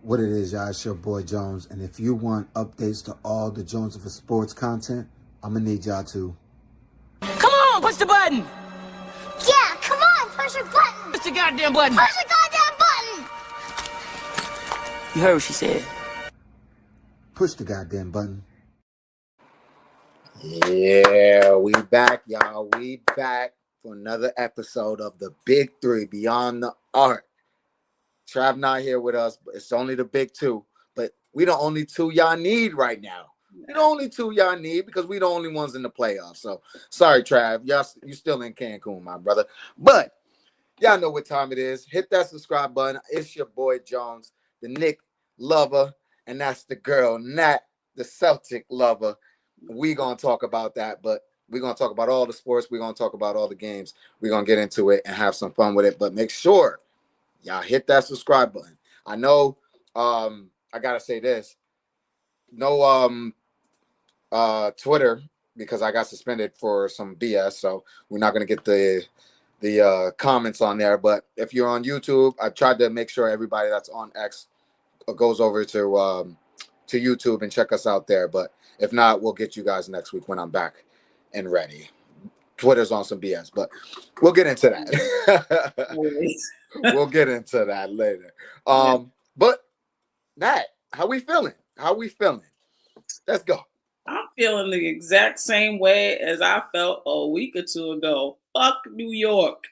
What it is, y'all, it's your boy Jones. And if you want updates to all the Jones of Sports content, I'm going to need y'all to. Come on, push the button. Yeah, come on, push your button. Push the goddamn button. Push the goddamn button. You heard what she said. Push the goddamn button. Yeah, we back, y'all. We back for another episode of the Big Three, Beyond the Art. Trav not here with us, but it's only the big two. But we the only two y'all need right now. We the only two y'all need because we the only ones in the playoffs. So sorry, Trav. Y'all, you still in Cancun, my brother. But y'all know what time it is. Hit that subscribe button. It's your boy Jones, the Knicks lover, and that's the girl, Nat, the Celtic lover. We gonna talk about that, but we're gonna talk about all the sports. We're gonna talk about all the games. We're gonna get into it and have some fun with it. But make sure y'all hit that subscribe button. I know I gotta say this. No Twitter because I got suspended for some BS, so we're not gonna get the comments on there. But if you're on YouTube, I tried to make sure everybody that's on X goes over to YouTube and check us out there. But if not, we'll get you guys next week when I'm back and ready. Twitter's on some BS, but we'll get into that. We'll get into that later. But Nat, how we feeling? Let's go. I'm feeling the exact same way as I felt a week or two ago. Fuck New York.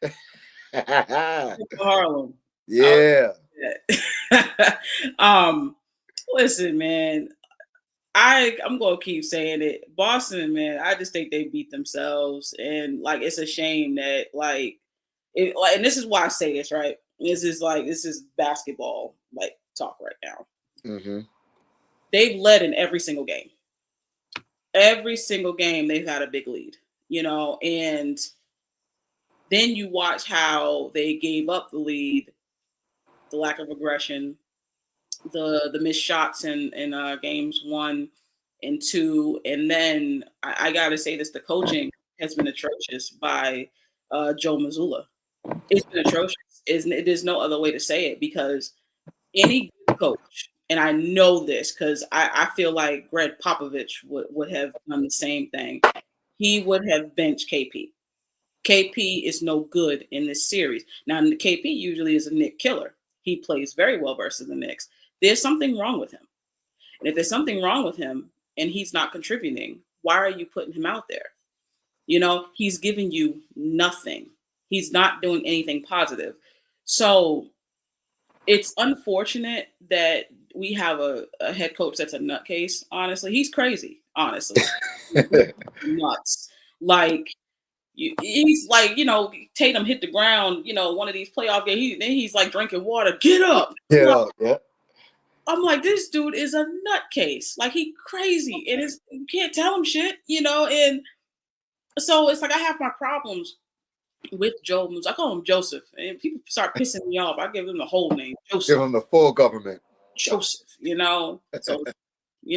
Harlem. Yeah. Listen, man. I'm gonna keep saying it. Boston, man, I just think they beat themselves, and like it's a shame that and this is why I say this, right? This is basketball talk right now. Mm-hmm. They've led in every single game. Every single game they've had a big lead, and then you watch how they gave up the lead, the lack of aggression, the missed shots in games 1 and 2, and then I gotta say this: the coaching has been atrocious by Joe Mazzulla. It's been atrocious. There's no other way to say it because any good coach, and I know this because I feel like Greg Popovich would have done the same thing. He would have benched KP. KP is no good in this series. Now, KP usually is a Knick killer. He plays very well versus the Knicks. There's something wrong with him. And if there's something wrong with him and he's not contributing, why are you putting him out there? He's giving you nothing. He's not doing anything positive. So it's unfortunate that we have a head coach that's a nutcase, honestly. He's crazy, honestly. Nuts. He's Tatum hit the ground, one of these playoff games. He's like drinking water. Get up. Get up. Yeah. I'm like, this dude is a nutcase. Like, he crazy. And you can't tell him shit, and so it's like I have my problems with Joe. I call him Joseph. And people start pissing me off. I give him the whole name. Joseph. Give him the full government. Joseph, So,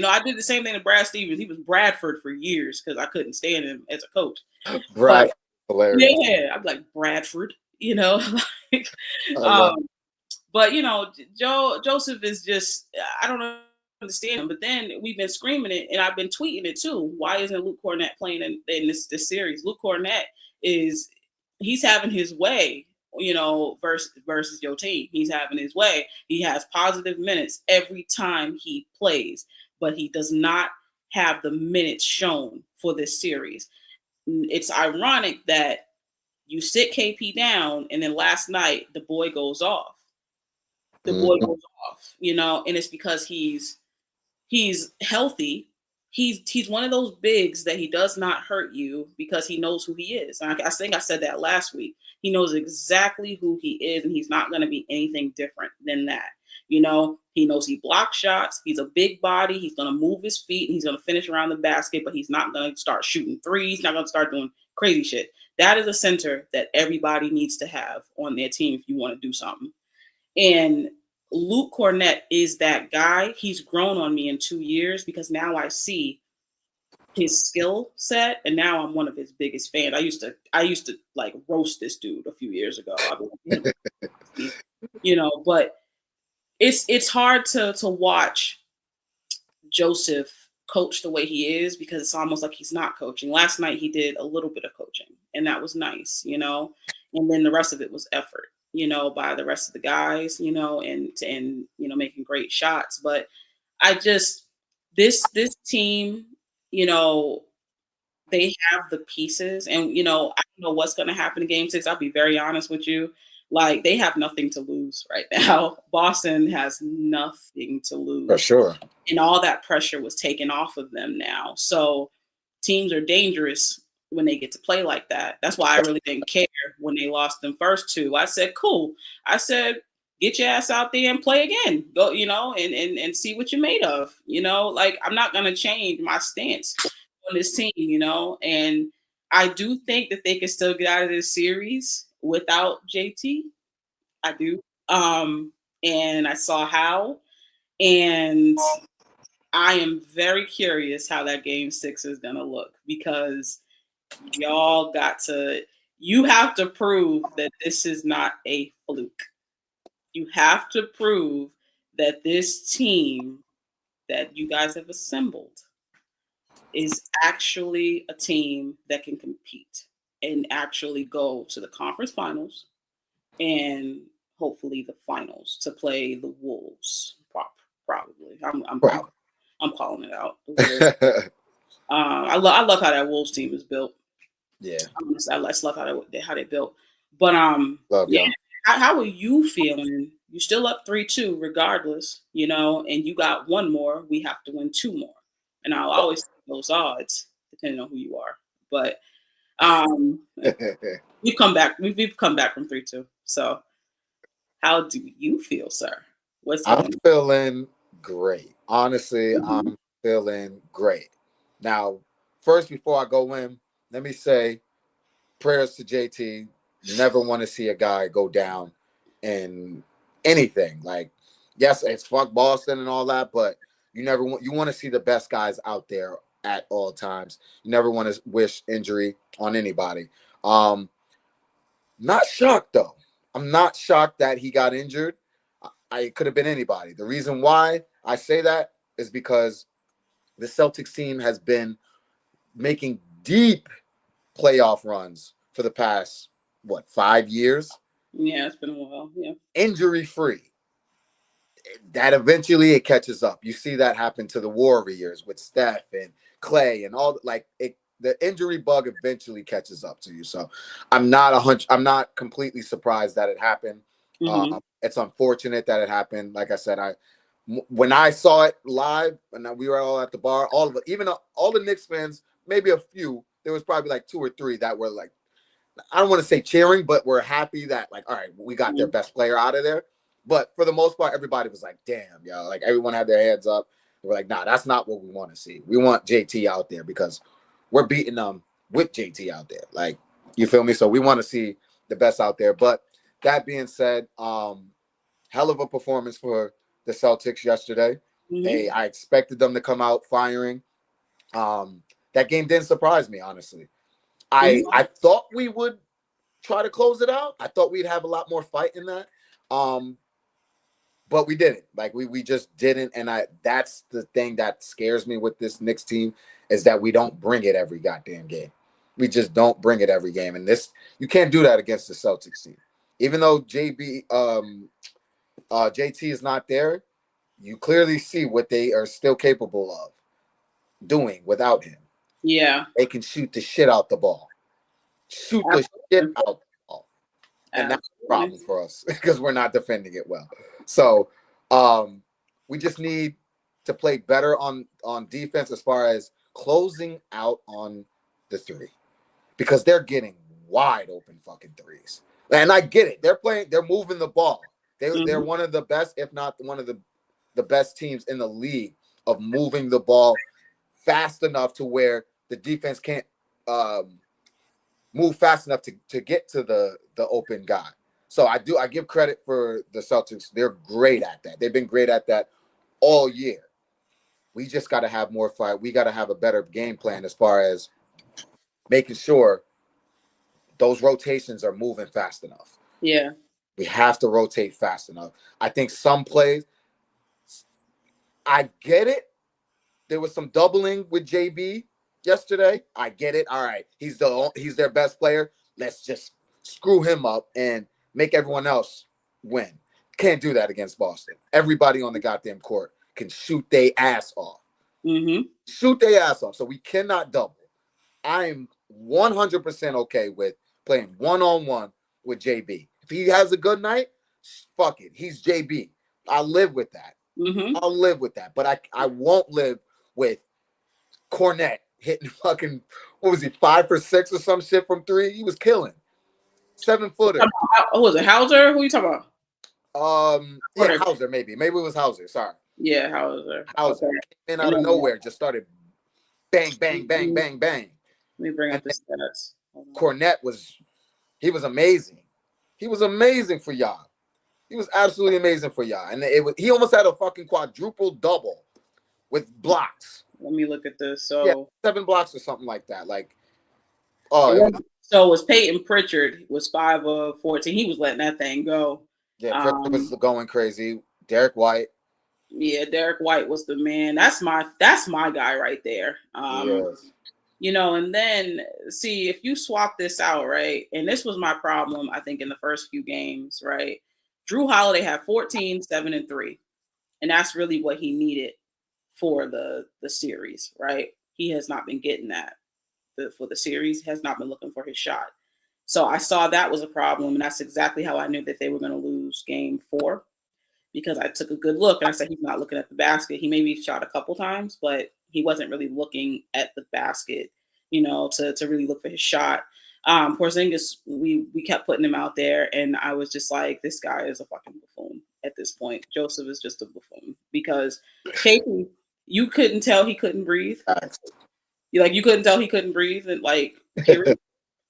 I did the same thing to Brad Stevens. He was Bradford for years because I couldn't stand him as a coach. Brad, hilarious. Yeah, I'm like Bradford, But Joseph is just, I don't understand him. But then we've been screaming it, and I've been tweeting it too. Why isn't Luke Cornett playing in this series? Luke Cornett he's having his way, versus your team. He's having his way. He has positive minutes every time he plays, but he does not have the minutes shown for this series. It's ironic that you sit KP down, and then last night the boy goes off. And it's because he's healthy. He's one of those bigs that he does not hurt you because he knows who he is. I think I said that last week. He knows exactly who he is, and he's not going to be anything different than that. He knows he blocks shots. He's a big body. He's going to move his feet, and he's going to finish around the basket, but he's not going to start shooting threes. He's not going to start doing crazy shit. That is a center that everybody needs to have on their team if you want to do something. And Luke Cornett is that guy. He's grown on me in 2 years because now I see his skill set, and now I'm one of his biggest fans. I used to like roast this dude a few years ago. But it's hard to watch Joseph coach the way he is because it's almost like he's not coaching. Last night he did a little bit of coaching, and that was nice, and then the rest of it was effort, by the rest of the guys, and making great shots. But I just this team, they have the pieces, and I don't know what's going to happen in Game 6. I'll be very honest with you. Like, they have nothing to lose right now. Boston has nothing to lose. For sure. And all that pressure was taken off of them now. So teams are dangerous when they get to play like that. That's why I really didn't care when they lost them first two. I said, cool. I said, get your ass out there and play again. Go, and see what you're made of. Like, I'm not going to change my stance on this team, and I do think that they can still get out of this series without JT. I do. And I saw how, and I am very curious how that Game 6 is going to look, because you have to prove that this is not a fluke. You have to prove that this team that you guys have assembled is actually a team that can compete and actually go to the conference finals and hopefully the finals to play the Wolves. Probably, I'm calling it out. I love how that Wolves team is built. Yeah, I just love how they built. But yeah. How are you feeling? You're still up 3-2 regardless, and you got one more. We have to win two more, and I'll always take those odds depending on who you are. But we've come back. We've come back from 3-2. So, how do you feel, sir? I'm feeling great. Honestly, I'm feeling great. Now, first, before I go in, let me say prayers to JT. You never want to see a guy go down in anything. Like, yes, it's fuck Boston and all that, but you want to see the best guys out there at all times. You never want to wish injury on anybody. Not shocked though. I'm not shocked that he got injured. It could have been anybody. The reason why I say that is because the Celtics team has been making deep playoff runs for the past, 5 years? Yeah, it's been a while. Yeah. Injury free. That eventually it catches up. You see that happen to the Warriors with Steph and Clay and all, the injury bug eventually catches up to you. So I'm not completely surprised that it happened. Mm-hmm. It's unfortunate that it happened. Like I said, when I saw it live, and we were all at the bar, all the Knicks fans, maybe a few, there was probably like 2 or 3 that were like, I don't want to say cheering, but we're happy that, all right, we got their best player out of there. But for the most part, everybody was like, damn, yo, everyone had their heads up. They were like, nah, that's not what we want to see. We want JT out there because we're beating them with JT out there. You feel me? So we want to see the best out there. But that being said, hell of a performance for the Celtics yesterday. Mm-hmm. Hey, I expected them to come out firing. That game didn't surprise me, honestly. I thought we would try to close it out. I thought we'd have a lot more fight in that. But we didn't. We just didn't. And that's the thing that scares me with this Knicks team, is that we don't bring it every goddamn game. We just don't bring it every game. And you can't do that against the Celtics team. Even though JT is not there, you clearly see what they are still capable of doing without him. Yeah. They can shoot the shit out the ball. Shoot the shit out the ball. And that's a problem for us because we're not defending it well. So we just need to play better on defense as far as closing out on the 3. Because they're getting wide open fucking threes. And I get it. They're moving the ball. They're one of the best, if not one of the best teams in the league of moving the ball fast enough to where the defense can't move fast enough to get to the open guy. So I give credit for the Celtics. They're great at that. They've been great at that all year. We just got to have more fight. We got to have a better game plan as far as making sure those rotations are moving fast enough. Yeah. We have to rotate fast enough. I think some plays, I get it. There was some doubling with JB yesterday. I get it. All right, he's their best player. Let's just screw him up and make everyone else win. Can't do that against Boston. Everybody on the goddamn court can shoot their ass off. Mm-hmm. Shoot their ass off. So we cannot double. I'm 100% okay with playing one-on-one with JB. If he has a good night, fuck it. He's JB. I'll live with that. Mm-hmm. I'll live with that. But I won't live with Cornette hitting fucking, what was he, 5 for 6 or some shit from 3? He was killing. 7-footer. Oh, was it Hauser? Who you talking about? Yeah, Hauser, maybe. Maybe it was Hauser. Sorry. Yeah, Hauser. Hauser came in out of nowhere, just started bang, bang, bang, bang, bang. Let me bring up the stats. Cornette was amazing. He was amazing for y'all. He was absolutely amazing for y'all. And he almost had a fucking quadruple double with blocks. Let me look at this. So yeah, 7 blocks or something like that. Like, so was Peyton Pritchard was 5 of 14. He was letting that thing go. Yeah, Pritchard was going crazy. Derek White. Yeah, Derek White was the man. That's my guy right there. Yes. You know, and then see if you swap this out, right? And this was my problem, I think, in the first few games, right? Drew Holiday had 14, 7, and 3. And that's really what he needed for the series, right? He has not been getting that for the series. He has not been looking for his shot. So I saw that was a problem, and that's exactly how I knew that they were going to lose game 4, because I took a good look and I said he's not looking at the basket. He maybe shot a couple times, but he wasn't really looking at the basket, you know, to really look for his shot. Porzingis, we kept putting him out there, and I was just like, this guy is a fucking buffoon at this point. Joseph is just a buffoon because KP, you couldn't tell he couldn't breathe. You couldn't tell he couldn't breathe, and like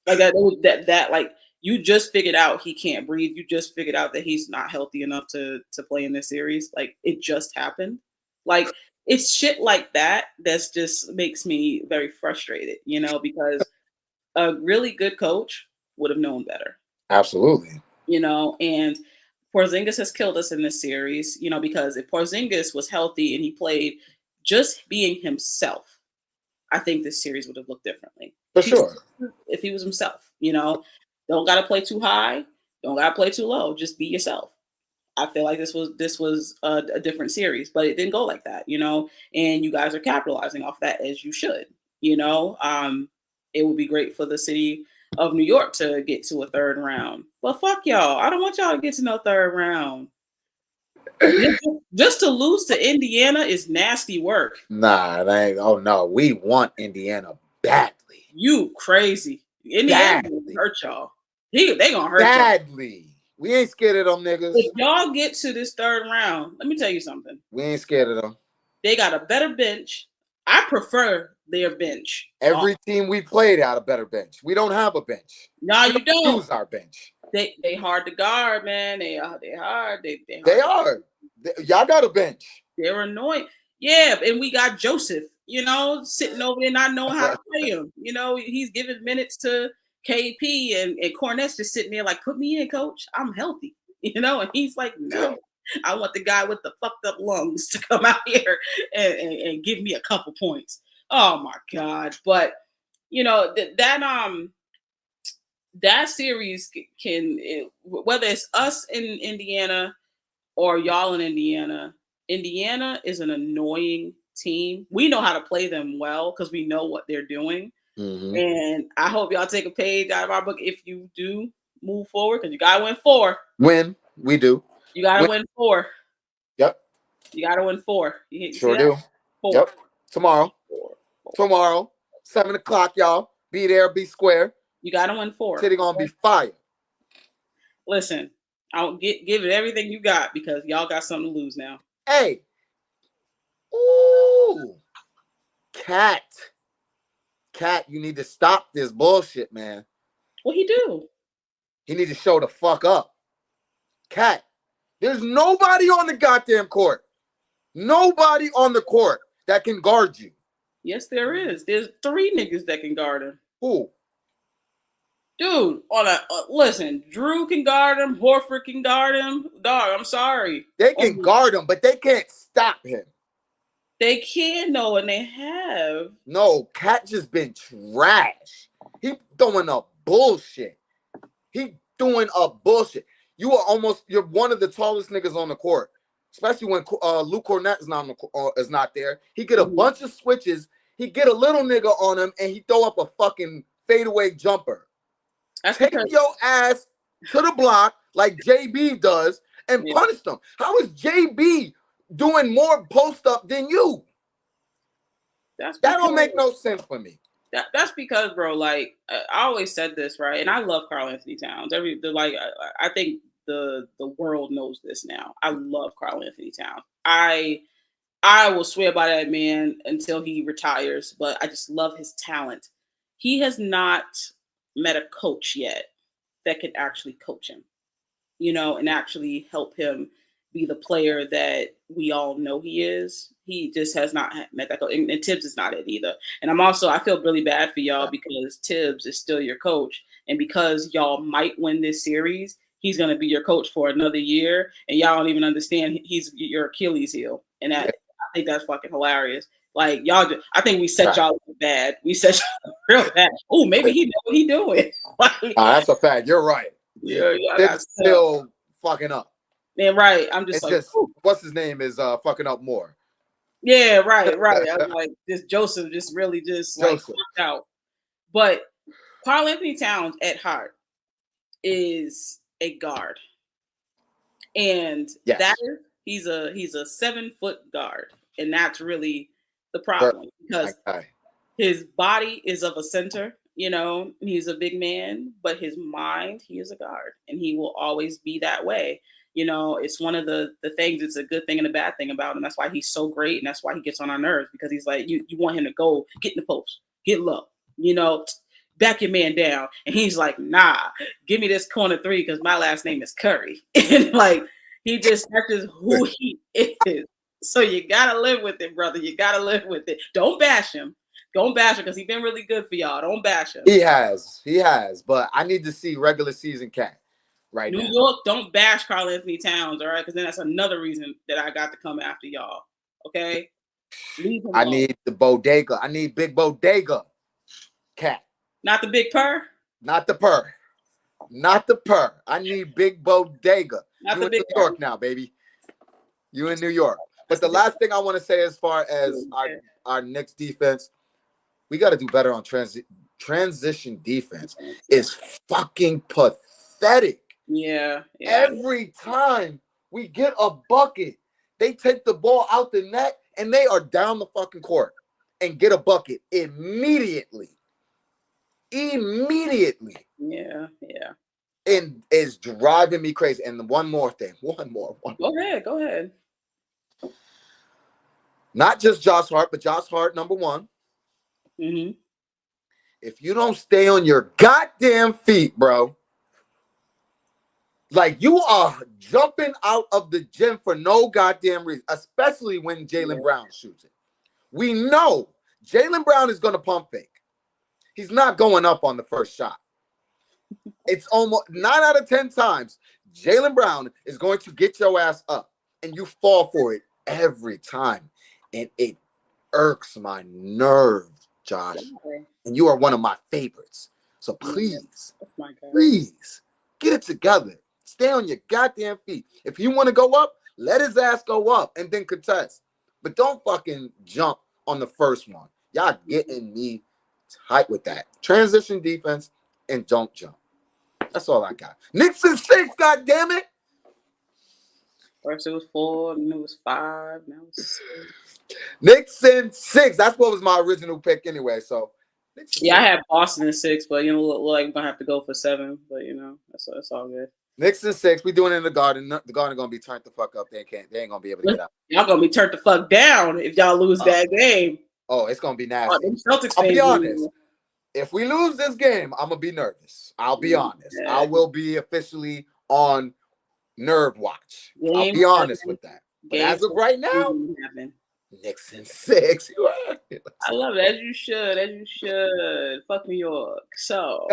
that like you just figured out he can't breathe. You just figured out that he's not healthy enough to play in this series. Like it just happened. Like it's shit like that that's just makes me very frustrated, you know, because a really good coach would have known better. Absolutely. You know, and Porzingis has killed us in this series, you know, because if Porzingis was healthy and he played just being himself, I think this series would have looked differently. For sure. If he was himself, you know, don't got to play too high, don't got to play too low, just be yourself. I feel like this was a different series, but it didn't go like that, you know, and you guys are capitalizing off that as you should, you know. It would be great for the city of New York to get to a 3rd round. But fuck y'all. I don't want y'all to get to no 3rd round. Just to lose to Indiana is nasty work. Nah, they ain't. Oh no, we want Indiana badly. You crazy. Indiana gonna hurt y'all. They gonna hurt badly. Y'all. We ain't scared of them niggas. If y'all get to this 3rd round, let me tell you something. We ain't scared of them. They got a better bench. I prefer their bench. Every team we played out a better bench. We don't have a bench. No, you don't. Use our bench. They hard to guard, man. They hard. They are. Y'all got a bench. They're annoying. Yeah, and we got Joseph, you know, sitting over there not knowing how to play him. You know, he's giving minutes to KP and Cornette's just sitting there like, put me in, coach. I'm healthy. You know, and he's like, no. I want the guy with the fucked up lungs to come out here and give me a couple points. Oh my God. But you know, that series can, whether it's us in Indiana or y'all in Indiana is an annoying team. We know how to play them well because we know what they're doing. Mm-hmm. And I hope y'all take a page out of our book if you do move forward, because you gotta win 4. We do. You gotta win 4. Yep. You gotta win 4. You sure do. 4. Yep. Tomorrow, 7:00, y'all. Be there, be square. You gotta win 4. City gonna be fire. Listen, I'll give it everything you got because y'all got something to lose now. Hey. Ooh. Cat, you need to stop this bullshit, man. What he do? He need to show the fuck up. Cat, there's nobody on the goddamn court. Nobody on the court that can guard you. Yes, there is. There's 3 niggas that can guard him. Who? Dude, listen, Drew can guard him, Horford can guard him. Dog, I'm sorry. They can guard him, but they can't stop him. They can, no, and they have. No, Cat just been trash. He throwing up bullshit. He doing up bullshit. You're one of the tallest niggas on the court, especially when Luke Cornett is not there. He get a bunch of switches. He get a little nigga on him, and he throw up a fucking fadeaway jumper. Take your ass to the block like JB does and punish them. How is JB doing more post up than you? That don't make no sense for me. That's because, bro, like I always said this, right? And I love Karl Anthony Towns. I think the world knows this now. I love Karl Anthony Towns. I will swear by that man until he retires, but I just love his talent. He has not met a coach yet that could actually coach him, and actually help him be the player that we all know he is. He just has not met that coach. And Tibbs is not it either. And I feel really bad for y'all because Tibbs is still your coach. And because y'all might win this series, he's going to be your coach for another year. And y'all don't even understand he's your Achilles heel. And I think that's fucking hilarious. Like y'all, I think we set y'all up bad. We set y'all up real bad. Oh, maybe he know what he doing. That's a fact. You're right. Yeah, Tibbs still fucking up. And right, I'm just what's his name is fucking up more. Yeah, right. I'm like, this Joseph just really fucked out. But Karl Anthony Towns at heart is a guard, and he's a 7-foot guard, and that's really the problem because his body is of a center. He's a big man, but his mind, he is a guard, and he will always be that way. It's one of the things. It's a good thing and a bad thing about him. That's why he's so great, and that's why he gets on our nerves because he's like, you want him to go get in the post, get low, back your man down, and he's like, nah, give me this corner three because my last name is Curry, and like that's just who he is. So you gotta live with it, brother. You gotta live with it. Don't bash him. Don't bash him because he's been really good for y'all. Don't bash him. He has. But I need to see regular season Cat. Right New now. York, don't bash Karl Anthony Towns, all right? Because then that's another reason that I got to come after y'all, okay? I need the bodega. I need big bodega Cat. Not the big purr? Not the purr. Not the purr. I need big bodega. Not you the in big New York now, baby. You in New York. But the last thing I want to say as far as our Knicks defense, we got to do better on transition defense. It's fucking pathetic. Yeah. Every time we get a bucket, they take the ball out the net and they are down the fucking court and get a bucket immediately. Yeah. And it's driving me crazy. And one more thing. One more. Go ahead. Not just Josh Hart, but Josh Hart, number one. Mm-hmm. If you don't stay on your goddamn feet, bro, like you are jumping out of the gym for no goddamn reason, especially when Jaylen Brown shoots it. We know Jaylen Brown is going to pump fake. He's not going up on the first shot. It's almost 9 out of 10 times Jaylen Brown is going to get your ass up, and you fall for it every time. And it irks my nerves, Josh. And you are one of my favorites. So please, get it together. Stay on your goddamn feet. If you want to go up, let his ass go up and then contest. But don't fucking jump on the first one. Y'all getting me tight with that. Transition defense and don't jump. That's all I got. Knicks in 6, goddamn it. First it was 4, then it was 5, now it's 6. Knicks in 6. That's what was my original pick anyway. So I had Boston in 6, but look like we're gonna have to go for 7. But that's all good. Knicks in 6. We doing it in the Garden. The Garden gonna be turned the fuck up. They ain't gonna be able to get out. Y'all gonna be turned the fuck down if y'all lose that game. Oh, it's gonna be nasty. Celtics I'll be honest. If we lose this game, I'm gonna be nervous. I'll be honest. Yeah. I will be officially on nerve watch. I'll be honest with that. But as of right now, Knicks in 6. I love it. As you should. Fuck New York. So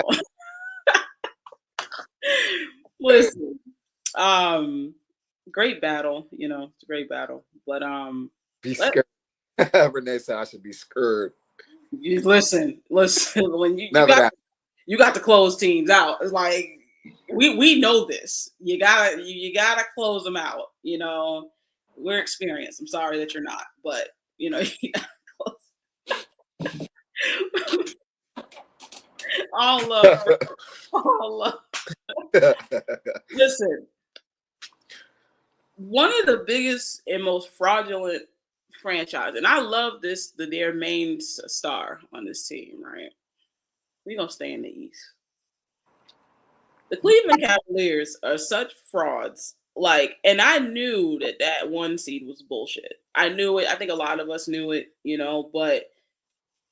Listen, great battle. It's a great battle. But Be let, scared. Renee said I should be scared. you listen. When Never that. you got to close teams out. It's like we know this. You gotta close them out. We're experienced. I'm sorry that you're not, but you gotta close. All love. All love. Listen, one of the biggest and most fraudulent franchise, and I love their main star on this team, right? We're gonna stay in the East. The Cleveland Cavaliers are such frauds. And I knew that one seed was bullshit. I knew it. I think a lot of us knew it, but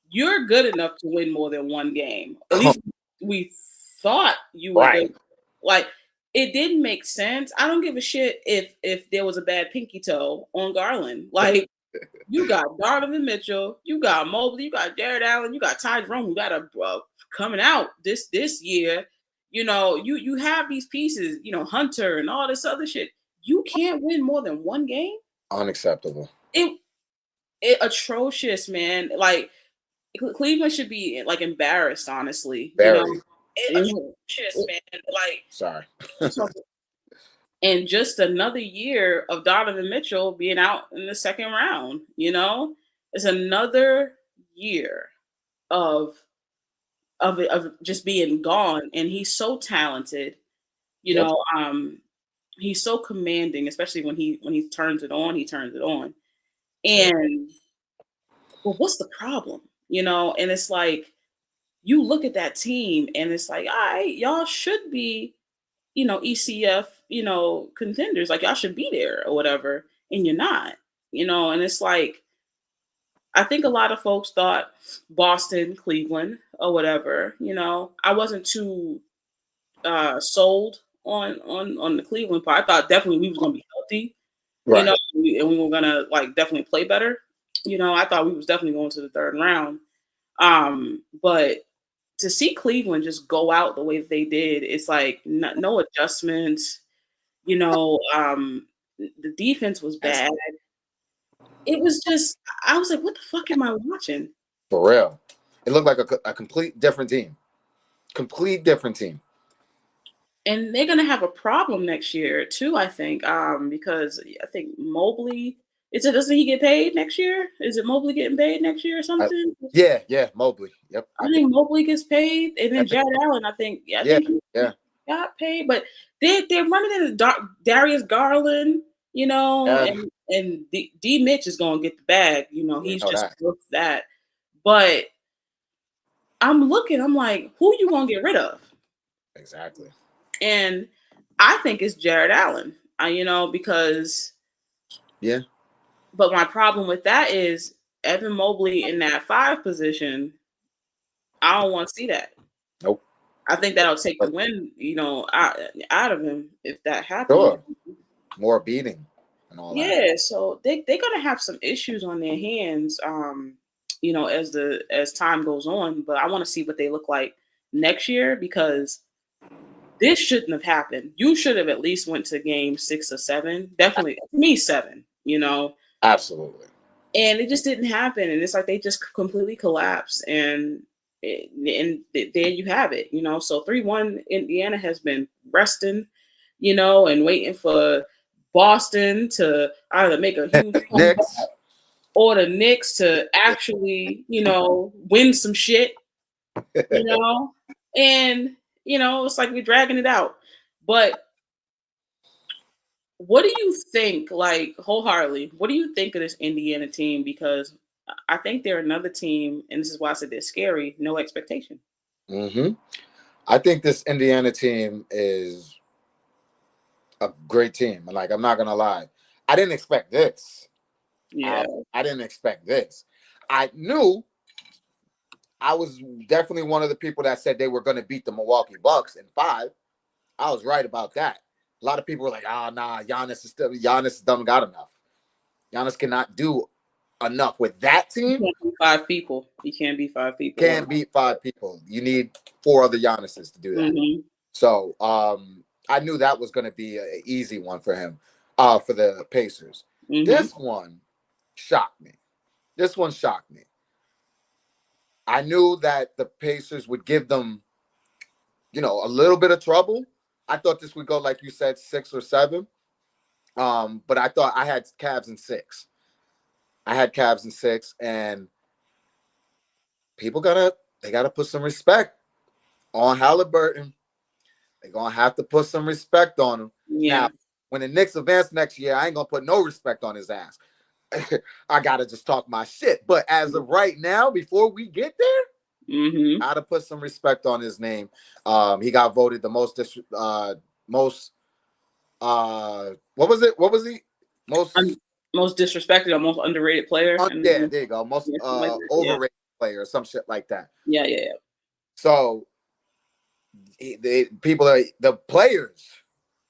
you're good enough to win more than one game. At least we thought you were Right. good. It didn't make sense. I don't give a shit if there was a bad pinky toe on Garland. You got Donovan Mitchell, you got Mobley, you got Jared Allen, you got Ty Jerome, who got a coming out this year. You have these pieces, Hunter and all this other shit. You can't win more than one game. Unacceptable. It atrocious, man. Cleveland should be embarrassed, honestly. Very. Atrocious, man. Sorry. And just another year of Donovan Mitchell being out in the second round, it's another year of just being gone. And he's so talented, Yep. He's so commanding, especially when he turns it on. And well, what's the problem? And it's like you look at that team and it's like, all right, y'all should be, ECF, contenders, y'all should be there or whatever, and you're not, and it's like I think a lot of folks thought Boston, Cleveland, or whatever. I wasn't too sold on the Cleveland part. I thought definitely we was gonna be healthy, Right. and we were gonna definitely play better. I thought we was definitely going to the third round. But to see Cleveland just go out the way that they did, it's like no adjustments. The defense was bad. It was just, I was like, what the fuck am I watching? For real. It looked like a complete different team. Complete different team. And they're gonna have a problem next year too, I think, because I think Mobley. Doesn't he get paid next year? Is it Mobley getting paid next year or something? Yeah, Mobley. Yep. I think Mobley gets paid, and then Jared Allen. I think he got paid, but they're running into Darius Garland, and D Mitch is gonna get the bag. He's just worth that. But I'm like, who you gonna get rid of? Exactly. And I think it's Jared Allen. Because yeah. But my problem with that is Evan Mobley in that 5 position. I don't want to see that. Nope. I think that'll take the win, out of him if that happens. Sure. More beating and all that. Yeah, so they're gonna have some issues on their hands, as time goes on. But I want to see what they look like next year, because this shouldn't have happened. You should have at least went to game 6 or 7. Definitely, me 7. Absolutely. And it just didn't happen, and it's like they just completely collapsed, and there you have it. So 3-1 Indiana has been resting, and waiting for Boston to either make a huge comeback or the Knicks to actually, win some shit, and it's like we're dragging it out. But what do you think, wholeheartedly, what do you think of this Indiana team? Because I think they're another team, and this is why I said they're scary, no expectation. Mm-hmm. I think this Indiana team is a great team. I'm not going to lie. I didn't expect this. Yeah. I didn't expect this. I knew I was definitely one of the people that said they were going to beat the Milwaukee Bucks in 5. I was right about that. A lot of people were like, nah, Giannis don't got enough. Giannis cannot do enough with that team. You can't beat 5 people. You can't beat 5 people. Can't beat 5 people. You need 4 other Giannis's to do that. Mm-hmm. So I knew that was going to be an easy one for him, for the Pacers. Mhm. This one shocked me. This one shocked me. I knew that the Pacers would give them, a little bit of trouble. I thought this would go, like you said, 6 or 7. But I thought I had Cavs in 6. And they gotta put some respect on Halliburton. They're gonna have to put some respect on him. Yeah. Now, when the Knicks advance next year, I ain't gonna put no respect on his ass. I gotta just talk my shit. But as of right now, before we get there, Mm-hmm. gotta put some respect on his name. He got voted the most what was it? What was he? Most disrespected or most underrated player. Yeah, there you go. Most overrated yeah. player or some shit like that. Yeah. So the players,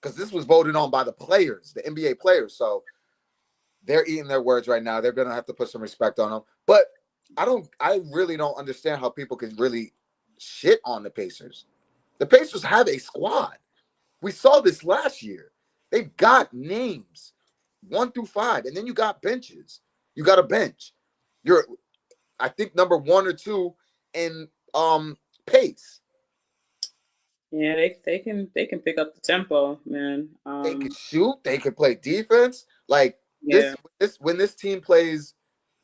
because this was voted on by the players, the NBA players. So they're eating their words right now. They're gonna have to put some respect on them. But I really don't understand how people can really shit on the Pacers. The Pacers have a squad. We saw this last year. They've got names 1 through 5, and then you got benches. You got a bench. You're, I think, number 1 or 2 in pace. Yeah, they can pick up the tempo, man. They can shoot. They can play defense. Like Yeah. when this team plays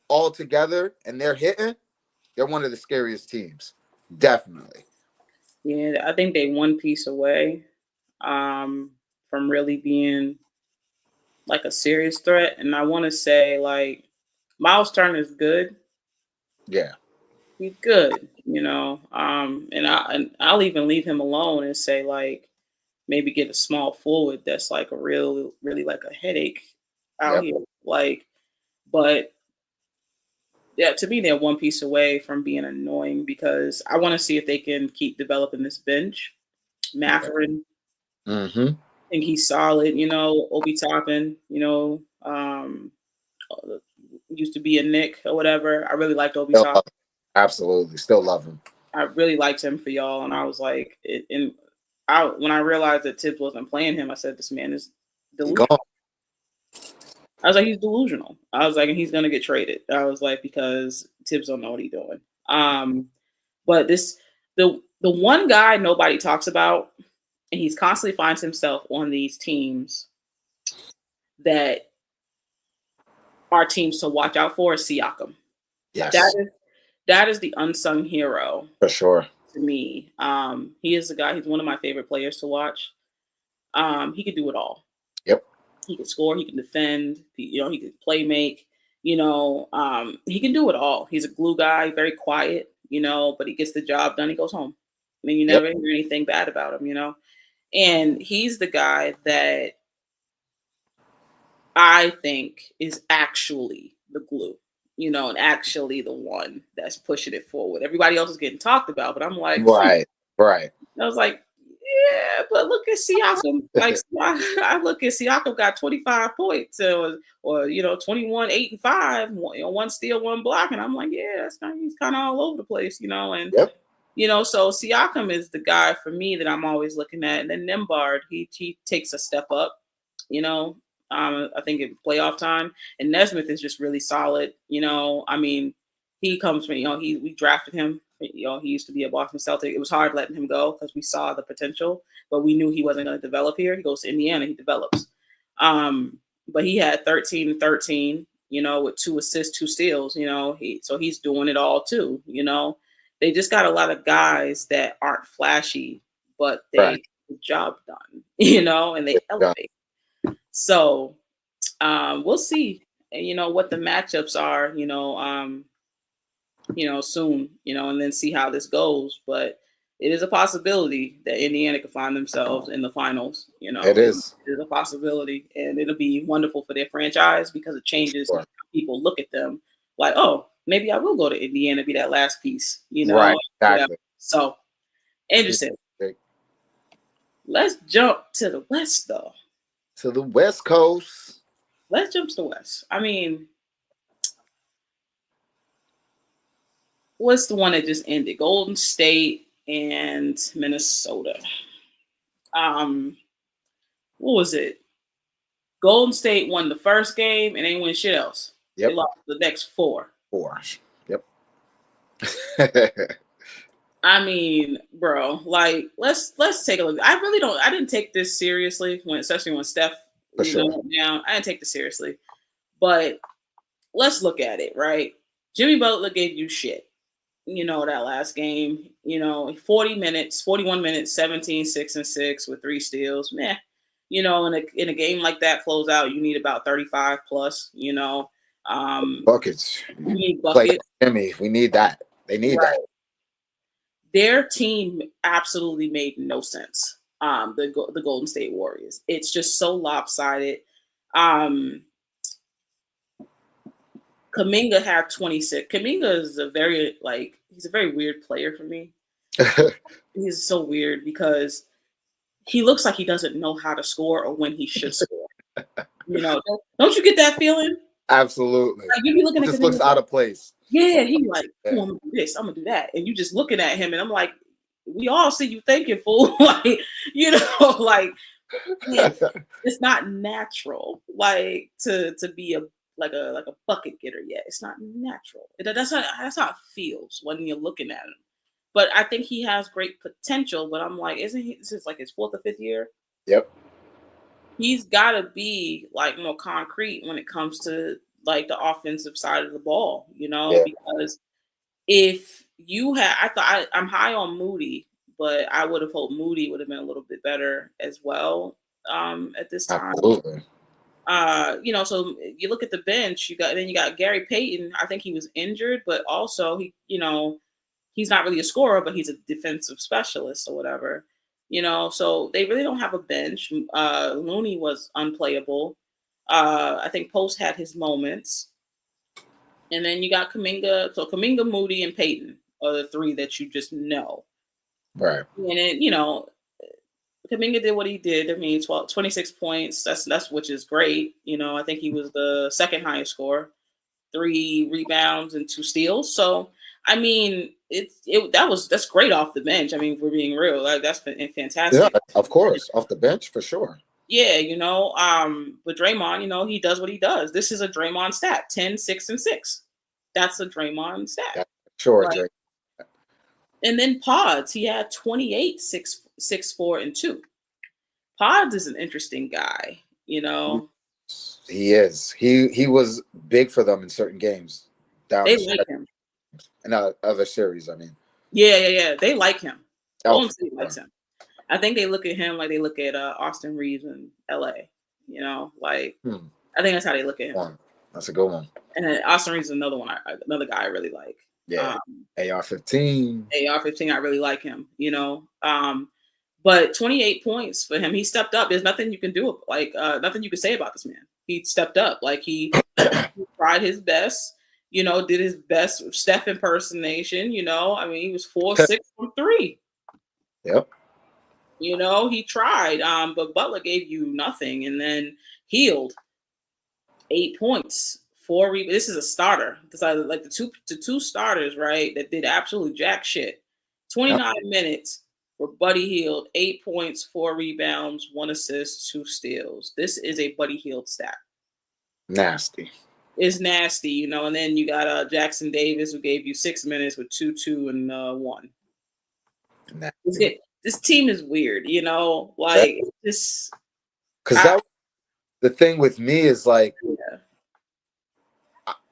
all together and they're hitting, they're one of the scariest teams. Definitely. Yeah, I think they one piece away from really being like a serious threat. And I want to say like Miles Turner is good. Yeah. He's good, and I'll even leave him alone and say like maybe get a small forward that's like a really like a headache out here. Like, but yeah, to me they're one piece away from being annoying because I want to see if they can keep developing this bench. Matherin, Mm-hmm. I think he's solid. Obi Toppin, used to be a Knick or whatever. I really liked Obi Toppin. Absolutely, still love him. I really liked him for y'all, and I was like, when I realized that Tibbs wasn't playing him, I said, "This man is delusional." I was like, "He's delusional." I was like, "And he's gonna get traded." I was like, because Tibbs don't know what he's doing. But the one guy nobody talks about, and he's constantly finds himself on these teams that are teams to watch out for is Siakam. Yes, that is the unsung hero for sure. To me, he is the guy. He's one of my favorite players to watch. He could do it all. Yep. He can score. He can defend. He can play make. He can do it all. He's a glue guy. Very quiet. But he gets the job done. He goes home. I mean, you never hear anything bad about him. And he's the guy that I think is actually the glue. And actually the one that's pushing it forward. Everybody else is getting talked about, but I'm like, right. I was like, yeah, but look at Siakam. Like, I look at Siakam got 25 points or 21, 8 and 5, one steal, one block, and I'm like, yeah, he's kind of all over the place, and so Siakam is the guy for me that I'm always looking at, and then Nembhard, he takes a step up, I think in playoff time, and Nesmith is just really solid. I mean, he comes from, we drafted him. He used to be a Boston Celtic. It was hard letting him go because we saw the potential, but we knew he wasn't going to develop here. He goes to Indiana, he develops. But he had 13 and 13, with 2 assists, 2 steals, so he's doing it all too. They just got a lot of guys that aren't flashy, but they get the job done, and they elevate. So we'll see, what the matchups are, soon, and then see how this goes. But it is a possibility that Indiana could find themselves in the finals. It is a possibility, and it'll be wonderful for their franchise because it changes how people look at them. Like, oh, maybe I will go to Indiana, be that last piece, Right, exactly. So interesting. Let's jump to the West, though. To the West Coast. Let's jump to the West. I mean, what's the one that just ended? Golden State and Minnesota. What was it? Golden State won the first game and they win shit else. Yep. They lost the next 4. 4. Yep. I mean, bro, like let's take a look. I didn't take this seriously especially when Steph For sure. went down. I didn't take this seriously. But let's look at it, right? Jimmy Butler gave you shit. That last game, 41 minutes, 17, 6 and 6 with 3 steals. Meh. In a game like that, close out, you need about 35 plus, Buckets. You need Like buckets. Jimmy, we need that. They need that. Their team absolutely made no sense. The Golden State Warriors. It's just so lopsided. Kuminga had 26. Kuminga is he's a very weird player for me. He's so weird because he looks like he doesn't know how to score or when he should score. Don't you get that feeling? Absolutely. Like you be looking It at just Kuminga, looks out of place. Yeah, he like, oh, I'm gonna do this, I'm gonna do that, and you just looking at him, and I'm like, we all see you thinking, fool. Like, like it's not natural, like to be a bucket getter yet. It's not natural. That's how it feels when you're looking at him. But I think he has great potential. But I'm like, isn't he? This is like his 4th or 5th year. Yep. He's got to be like more concrete when it comes to like the offensive side of the ball, because if you had, I'm high on Moody, but I would have hoped Moody would have been a little bit better as well at this time. Absolutely. So you look at the bench, you got Gary Payton. I think he was injured, but also he's not really a scorer, but he's a defensive specialist or whatever. So they really don't have a bench. Looney was unplayable. I think Post had his moments. And then you got Kuminga. So Kuminga, Moody, and Payton are the 3 that you just know. Right. And then, Kuminga did what he did. I mean, 26 points. That's which is great. I think he was the 2nd highest scorer. 3 rebounds and 2 steals. So, I mean, that's great off the bench. I mean, if we're being real, like that's fantastic. Yeah, of course, off the bench for sure. Yeah, but Draymond, he does what he does. This is a Draymond stat: 10, 6, and 6. That's a Draymond stat. Yeah, sure, right? And then Pods, he had 28, 6, 6, 4, and 2. Pods is an interesting guy, He is. He was big for them in certain games. They like him. In other series, I mean. Yeah. They like him. Oh, State likes him. I think they look at him like they look at Austin Reeves in LA. I think that's how they look at him. That's a good one. And then Austin Reeves is another guy I really like. Yeah, AR-15. AR-15, I really like him. But 28 points for him. He stepped up. There's nothing you can do. Nothing you can say about this man. He stepped up. Like he tried his best. Did his best Steph impersonation. I mean, he was 4-6 from 3. Yep. He tried, but Butler gave you nothing, and then Healed 8 points, 4 rebounds. This is a starter. It's like the two starters, right? That did absolutely jack shit. 29 minutes for Buddy Hield, 8 points, 4 rebounds, 1 assist, 2 steals. This is a Buddy Hield stat. Nasty. It's nasty, And then you got Jackson Davis, who gave you 6 minutes with 2, 2, and 1. Nasty. This team is weird, this. Because the thing with me is like,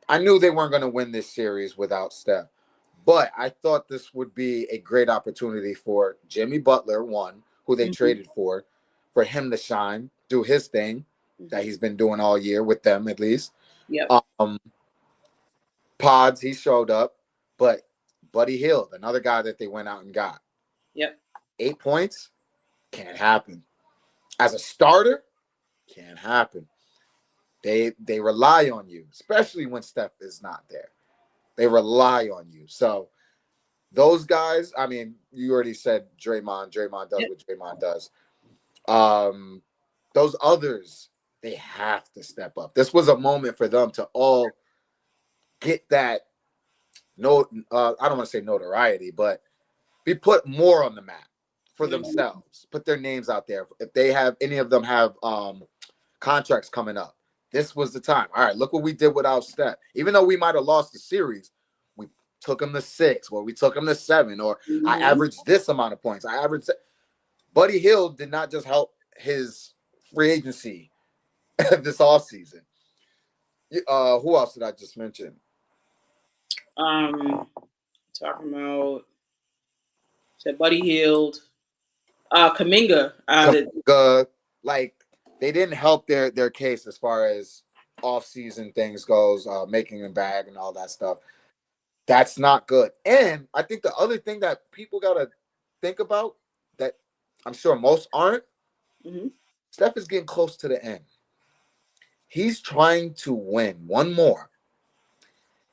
I knew they weren't going to win this series without Steph, but I thought this would be a great opportunity for Jimmy Butler, who they traded for him to shine, do his thing that he's been doing all year with them at least. Yep. Pods, he showed up, but Buddy Hield, another guy that they went out and got. Yep. 8 points, can't happen. As a starter, can't happen. They rely on you, especially when Steph is not there. They rely on you. So those guys, I mean, you already said Draymond. Draymond does what Draymond does. Those others, they have to step up. This was a moment for them to all get that I don't want to say notoriety, but be put more on the map for themselves. Put their names out there. If they have any of them have contracts coming up, this was the time. All right, look what we did without Steph. Even though we might have lost the series, we took them to 6, or we took them to 7, or I averaged this amount of points. I averaged. Buddy Hield did not just help his free agency this offseason. Who else did I just mention? Talking about said Buddy Hield, Kaminga. Like they didn't help their case as far as off-season things goes, making a bag and all that stuff. That's not good. And I think the other thing that people gotta think about that I'm sure most aren't. Steph is getting close to the end. He's trying to win one more.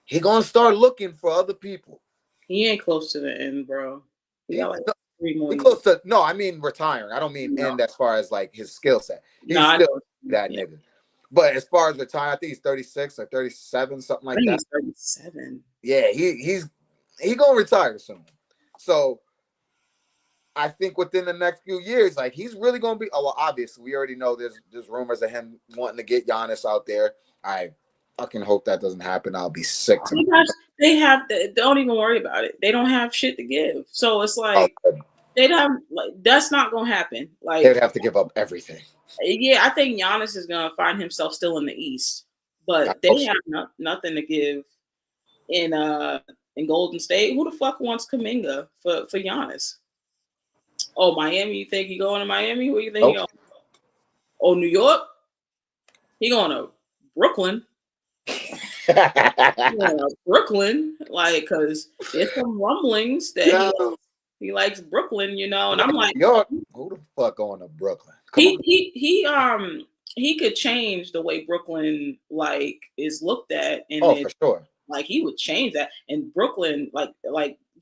He gonna start looking for other people. He ain't close to the end, bro. He got like 3 more. He close to I mean retiring. I don't mean end as far as like his skill set. He's still that nigga. But as far as retiring, I think he's 36 or 37, something like that. He's 37. Yeah, he's gonna retire soon. So I think within the next few years, like he's really gonna be. Oh, well, obviously, we already know there's rumors of him wanting to get Giannis out there. I fucking hope that doesn't happen. I'll be sick. Don't even worry about it. They don't have shit to give. So it's like they don't. Like that's not gonna happen. Like they'd have to give up everything. Yeah, I think Giannis is gonna find himself still in the East, but they have nothing to give in Golden State. Who the fuck wants Kuminga for Giannis? Oh, Miami. You think he going to Miami? Where you think he going? Oh, New York. He going to Brooklyn. Brooklyn, like, because there's some rumblings that he likes Brooklyn, you know, and I'm like, New York. Who the fuck going to Brooklyn? He could change the way Brooklyn like is looked at, and for sure, like he would change that. And Brooklyn, like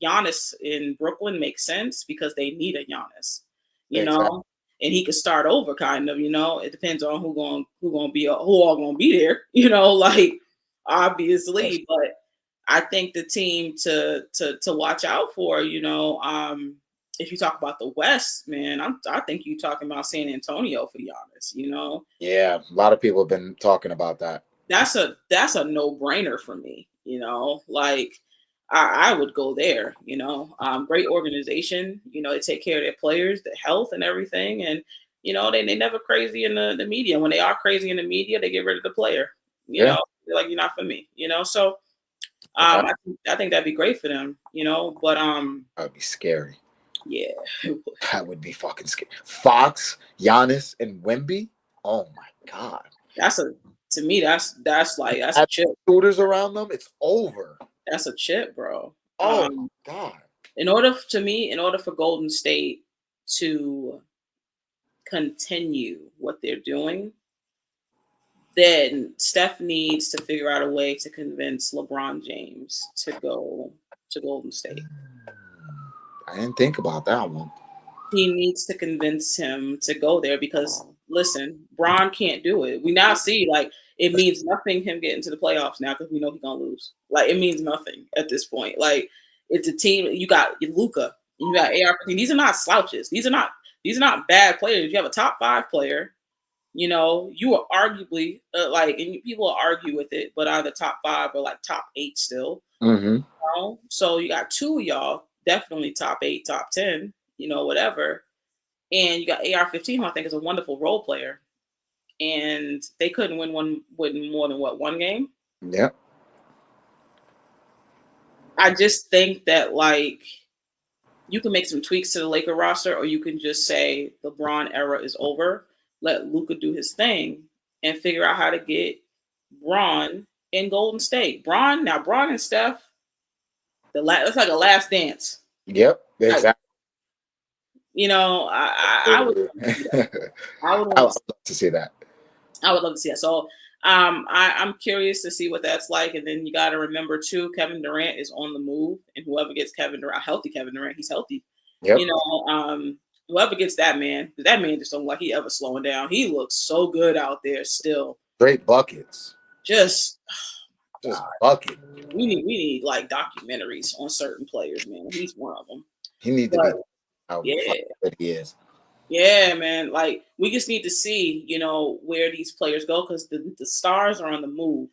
Giannis in Brooklyn makes sense because they need a Giannis, you know, and he could start over, kind of, you know. It depends on who all gonna be there, you know, like obviously, but I think the team to watch out for, you know, if you talk about the West, man, I think you're talking about San Antonio for Giannis, you know. Yeah, a lot of people have been talking about that. That's a no-brainer for me, you know. Like I would go there, you know. Great organization, you know. They take care of their players, their health, and everything, and you know they never crazy in the media. When they are crazy in the media, they get rid of the player. You know, they're like, you're not for me, you know. So I think that'd be great for them, you know. But that'd be scary. Yeah, that would be fucking scary. Fox, Giannis, and Wemby. Oh my god, to me that's a chip. Shooters around them, it's over. That's a chip, bro. Oh my god. In order for Golden State to continue what they're doing, then Steph needs to figure out a way to convince LeBron James to go to Golden State. I didn't think about that one. He needs to convince him to go there because, listen, Bron can't do it. We now see, like, it means nothing him getting to the playoffs now because we know he's going to lose. Like, it means nothing at this point. Like, it's a team. You got Luka. You got AR-15. These are not slouches. These are not bad players. You have a top 5 player. You know, you are arguably, and people will argue with it, but either top 5 or, like, top 8 still. Mm-hmm. You know? So you got 2 of y'all. Definitely top 8, top 10, you know, whatever. And you got AR-15, who I think is a wonderful role player. And they couldn't win more than one game? Yeah. I just think that, like, you can make some tweaks to the Laker roster, or you can just say the Bron era is over, let Luka do his thing, and figure out how to get Bron in Golden State. Bron and Steph, it's like a last dance. Yep, exactly. Like, you know, I would love to see that. I would love to see that. So I'm curious to see what that's like. And then you got to remember, too, Kevin Durant is on the move. And whoever gets Kevin Durant, he's healthy. Yep. You know, whoever gets that man just don't look like he ever slowing down. He looks so good out there still. Great buckets. Just bucket. We need like documentaries on certain players, man. He's one of them. He needs to be how Yeah. good he is. Yeah, man. Like we just need to see, where these players go because the stars are on the move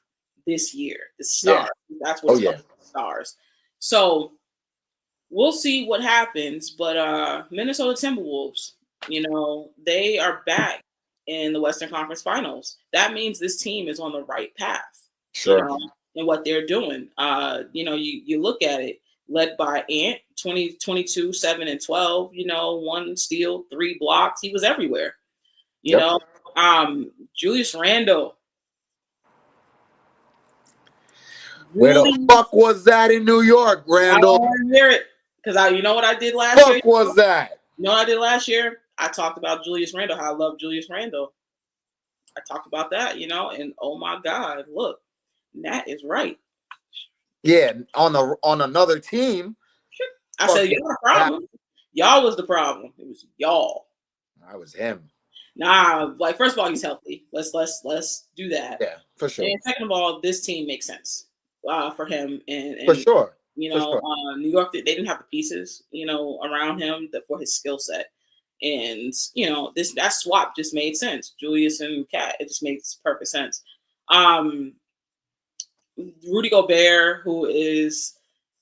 this year. The Yeah. stars. That's what Oh it's yeah. called, stars. So we'll see what happens. But Minnesota Timberwolves, they are back in the Western Conference Finals. That means this team is on the right path, Sure. and what they're doing. You look at it, led by Ant, 22, 7 and 12, 1 steal, 3 blocks. He was everywhere. Yep. Julius Randle. Where the fuck was that in New York, Randall? I want to hear it. Because you know what I did last year? Fuck was that? You know what I did last year? I talked about Julius Randle, how I love Julius Randle. I talked about that, and oh my God, look, Nat is right. Yeah, on another team. I said, y'all the problem. Y'all was the problem. It was y'all. I was him. Nah, like first of all, he's healthy. Let's do that. Yeah, for sure. And second of all, this team makes sense for him. And for sure. New York, they didn't have the pieces, around him for his skill set. And that swap just made sense. Julius and Cat, it just makes perfect sense. Rudy Gobert, who is,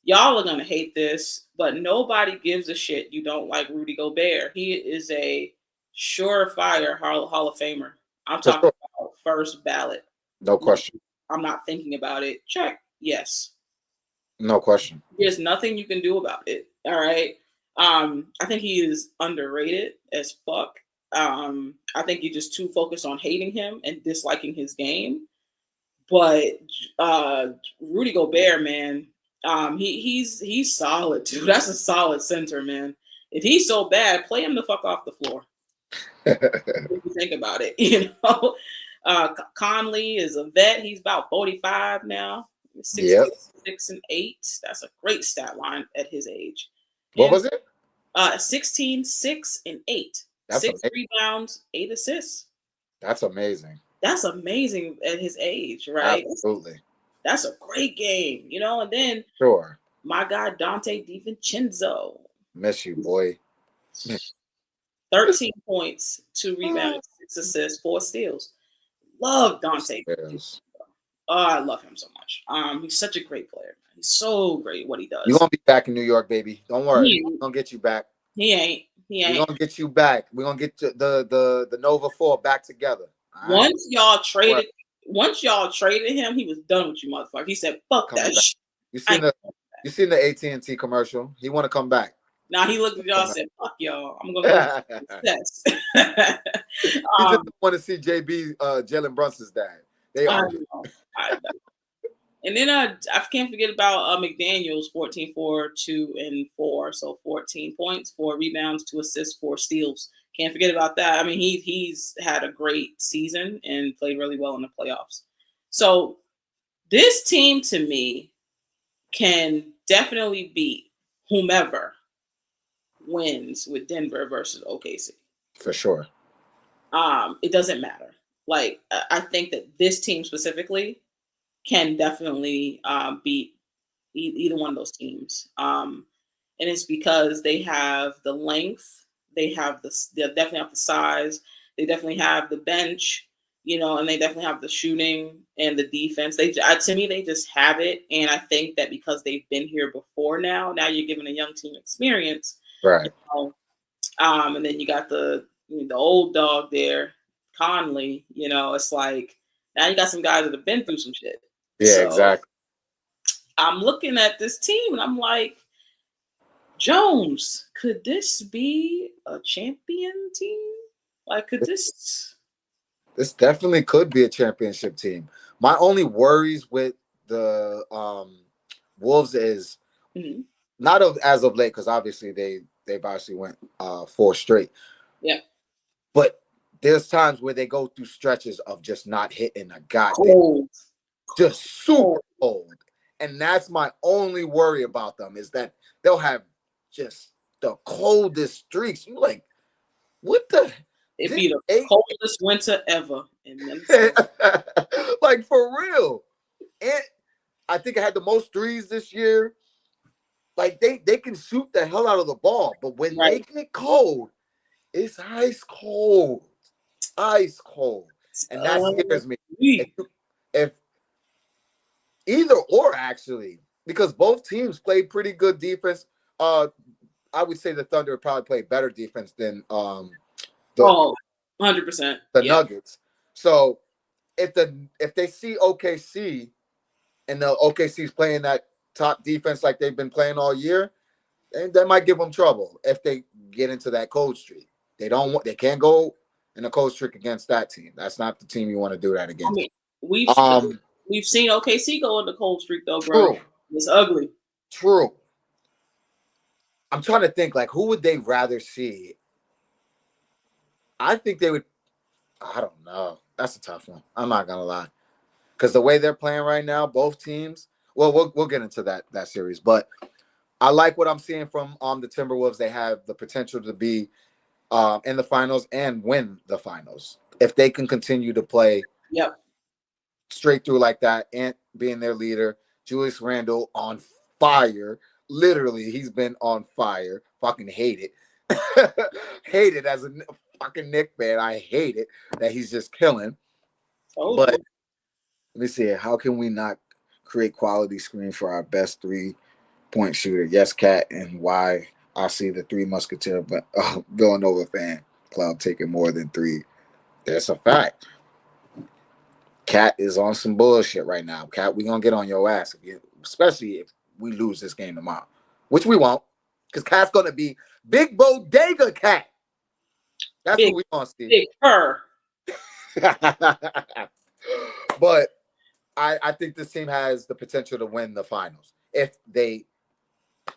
y'all are gonna hate this, but nobody gives a shit. You don't like Rudy Gobert. He is a surefire Hall of Famer. I'm talking about first ballot. No question. I'm not thinking about it. Check. Yes. No question. There's nothing you can do about it. All right. I think he is underrated as fuck. I think you're just too focused on hating him and disliking his game. But Rudy Gobert, man, he's solid too. That's a solid center, man. If he's so bad, play him the fuck off the floor. If you think about it, Conley is a vet. He's about 45 now. 6 and 8. That's a great stat line at his age. What was it? 16, 6 and 8. That's 6 amazing. rebounds, 8 assists. That's amazing. That's amazing at his age, right? Absolutely. That's a great game, and then sure. My guy Dante DiVincenzo. Miss you, boy. 13 points, 2 rebounds, 6 assists, 4 steals. Love Dante. Oh, I love him so much. He's such a great player. He's so great what he does. You're gonna be back in New York, baby. Don't worry. We're gonna get you back. He ain't. We're gonna get you back. We're gonna get the Nova 4 back together. Once y'all traded him, he was done with you, motherfucker. He said, "Fuck that shit." You seen the AT&T commercial? He want to come back. Now he looked at y'all and said, "Fuck y'all, I'm gonna go success." He just want to see JB, Jalen Brunson's dad. They are. I know. And then I can't forget about McDaniels, 14, 4, 2, and 4. So 14 points, 4 rebounds, 2 assists, 4 steals. Can't forget about that. I mean, he's had a great season and played really well in the playoffs. So this team, to me, can definitely beat whomever wins with Denver versus OKC. For sure. It doesn't matter. Like, I think that this team specifically can definitely beat either one of those teams. And it's because they have the length, they definitely have the size, they definitely have the bench, and they definitely have the shooting and the defense. To me, they just have it. And I think that because they've been here before now you're giving a young team experience. Right. And then you got the old dog there, Conley, it's like now you got some guys that have been through some shit. Yeah, so, exactly. I'm looking at this team and I'm like, Jones, could this be a champion team? Like, could this definitely could be a championship team. My only worries with the Wolves is not as of late, because obviously they've obviously went 4 straight. Yeah. But there's times where they go through stretches of just not hitting a goddamn. Just super cold. And that's my only worry about them, is that they'll have just the coldest streaks. You're like, what the? It'd be the coldest winter ever. Like, for real. And I think I had the most threes this year. like they can shoot the hell out of the ball, but when they Right. get cold, it's ice cold, and that scares me. If, We- if either or actually, because both teams play pretty good defense. I would say the Thunder would probably play better defense than the Oh, 100%. the Yeah. Nuggets. So if they see OKC and the OKC's playing that top defense like they've been playing all year, then that might give them trouble if they get into that cold streak. They can't go in a cold streak against that team. That's not the team you want to do that I against. mean, we've Um, we've seen OKC go in the cold streak though, bro. true, It's ugly. true. I'm trying to think like who would they rather see? I think they would. I don't know. That's a tough one. I'm not gonna lie, because the way they're playing right now, both teams. Well, we'll get into that series, but I like what I'm seeing from the Timberwolves. They have the potential to be in the finals and win the finals if they can continue to play Yep. straight through like that. And being their leader, Julius Randle on fire. Literally, he's been on fire. Fucking hate it. Hate it as a fucking Knicks fan. I hate it that he's just killing. But let me see. How can we not create quality screen for our best 3-point shooter? Yes, Cat, and why I see the Three Musketeer Villanova fan club taking more than 3. That's a fact. Cat is on some bullshit right now. Cat, we gonna get on your ass, especially if we lose this game tomorrow, which we won't, because Cat's gonna be big bodega Cat. That's Big, what we gonna see. Big purr. But I think this team has the potential to win the finals if they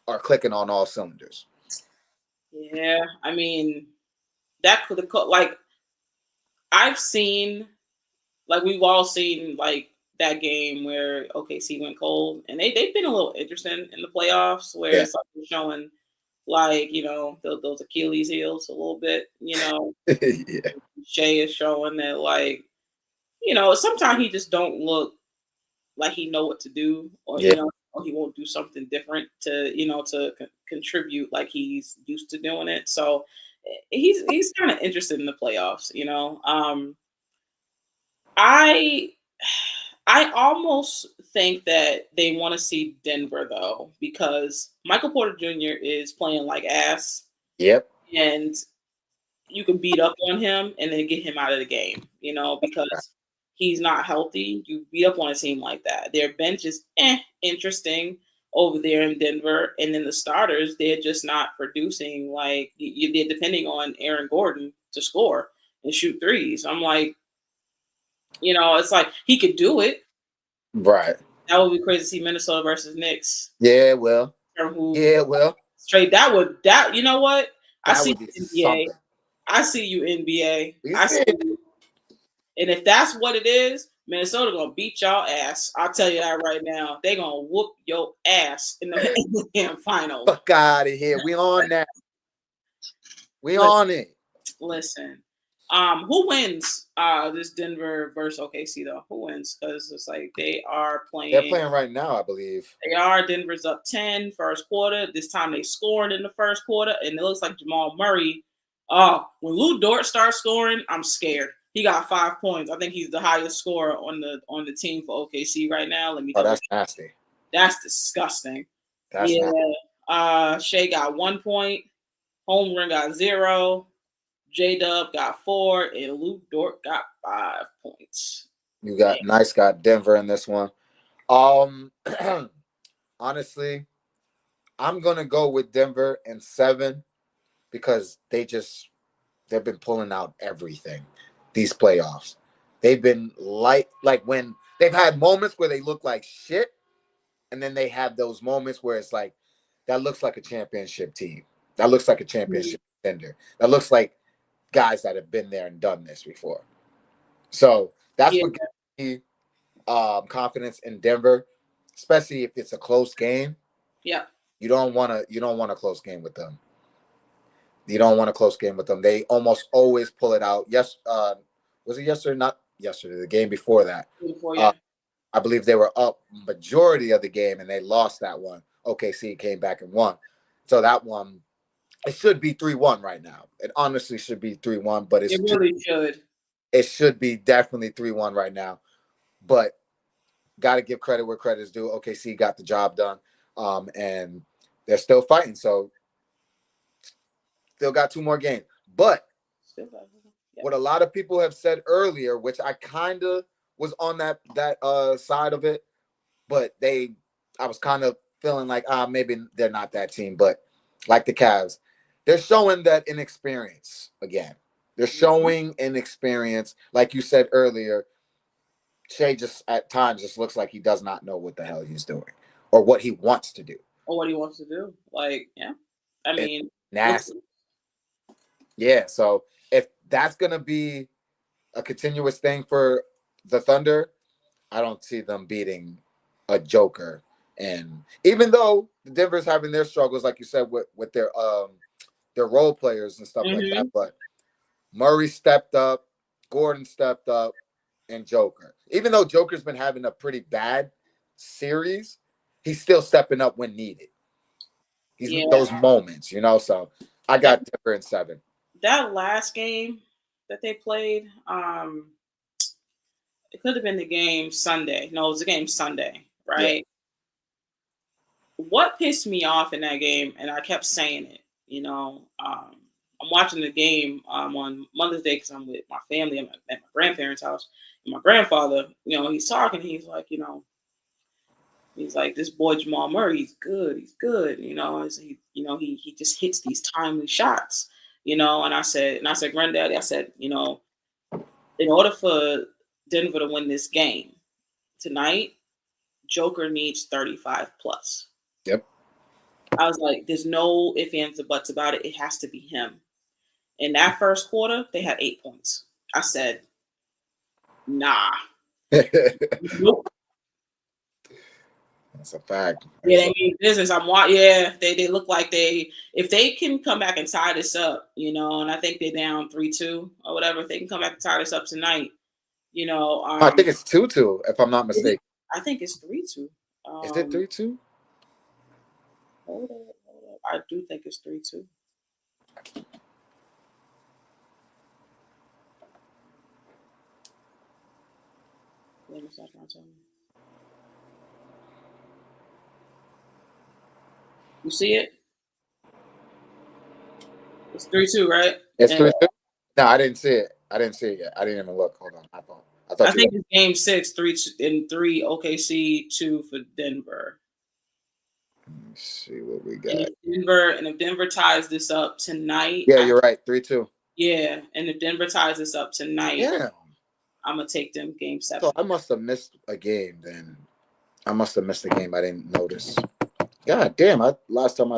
are clicking on all cylinders. Yeah, I mean, that could like I've seen, like we've all seen, like that game where OKC went cold, and they've been a little interesting in the playoffs, where it's like showing, like those Achilles heels a little bit. Yeah. Shea is showing that, like sometimes he just don't look like he know what to do, or or he won't do something different to contribute like he's used to doing it. So he's kind of interested in the playoffs. I I almost think that they want to see Denver though, because Michael Porter Jr. is playing like ass. Yep. And you can beat up on him and then get him out of the game, because he's not healthy. You beat up on a team like that. Their bench is interesting over there in Denver. And then the starters, they're just not producing. Like, they're depending on Aaron Gordon to score and shoot threes. I'm like, it's like he could do it. Right. That would be crazy to see Minnesota versus Knicks. Yeah, well. Straight. You know what? I see you, NBA. something. I see you, NBA. I see you. And if that's what it is, Minnesota gonna beat y'all ass. I'll tell you that right now. They gonna whoop your ass in the damn finals. Fuck out of here. We on that. We on it. Listen. Who wins this Denver versus OKC though? Who wins? Because it's like they are playing. They're playing right now, I believe. They are. Denver's up 10 first quarter. This time they scored in the first quarter, and it looks like Jamal Murray. When Lou Dort starts scoring, I'm scared. He got 5 points. I think he's the highest scorer on the team for OKC right now. Let me. Oh, that's nasty. That's disgusting. That's nasty. Shea got 1 point. Holmgren got 0. J-Dub got 4, and Lou Dort got 5 points. You got got Denver in this one. Honestly, I'm gonna go with Denver in 7 because they've been pulling out everything these playoffs. They've been like when they've had moments where they look like shit, and then they have those moments where it's like that looks like a championship team. That looks like a championship contender. That looks like guys that have been there and done this before. So that's what gives me confidence in Denver, especially if it's a close game. Yeah. You don't want a close game with them. You don't want a close game with them. They almost always pull it out. Yes, was it yesterday? Not yesterday. The game before that. I believe they were up majority of the game and they lost that one. OKC came back and won. So that one, it should be 3-1 right now. It honestly should be 3-1, but It really should. It should be definitely 3-1 right now. But got to give credit where credit is due. OKC got the job done, and they're still fighting. So still got 2 more games. But what a lot of people have said earlier, which I kind of was on that side of it, but I was kind of feeling like maybe they're not that team. But like the Cavs, they're showing that inexperience again. They're showing inexperience, like you said earlier. Shea just at times just looks like he does not know what the hell he's doing or what he wants to do. Or what he wants to do. Like, yeah. I mean, nasty. Yeah, so if that's going to be a continuous thing for the Thunder, I don't see them beating a Joker. And even though Denver's having their struggles, like you said, with their role players and stuff like that, but Murray stepped up, Gordon stepped up, and Joker. Even though Joker's been having a pretty bad series, he's still stepping up when needed. He's those moments, so I got Denver in 7. That last game that they played, it could have been the game Sunday. No, it was the game Sunday, right? Yeah. What pissed me off in that game, and I kept saying it, I'm watching the game on Mother's Day because I'm with my family at my grandparents' house. And my grandfather, he's talking. He's like, he's like, this boy Jamal Murray, he's good. He's good. He just hits these timely shots. And I said, Granddaddy, I said, in order for Denver to win this game tonight, Joker needs 35 plus. Yep. I was like, there's no ifs, ands, or buts about it. It has to be him. In that first quarter, they had 8 points. I said, nah. Nope. That's a fact. Yeah, they mean business. They look like if they can come back and tie this up, and I think they're down 3-2 or whatever. If they can come back and tie this up tonight, I think it's 2-2, if I'm not mistaken. I think it's 3-2. Is it 3-2? Hold up. I do think it's 3-2. Wait a second, I'll tell you. You see it? It's 3-2, right? It's 3-2? No, I didn't see it. I didn't see it yet. I didn't even look. Hold on. I think it's game 6, 3-3 OKC, 2 for Denver. Let me see what we got. And if Denver ties this up tonight. Yeah, you're right. 3-2. Yeah. And if Denver ties this up tonight, I'm gonna take them game 7. So I must have missed a game then. I must have missed a game I didn't notice. God damn! Last time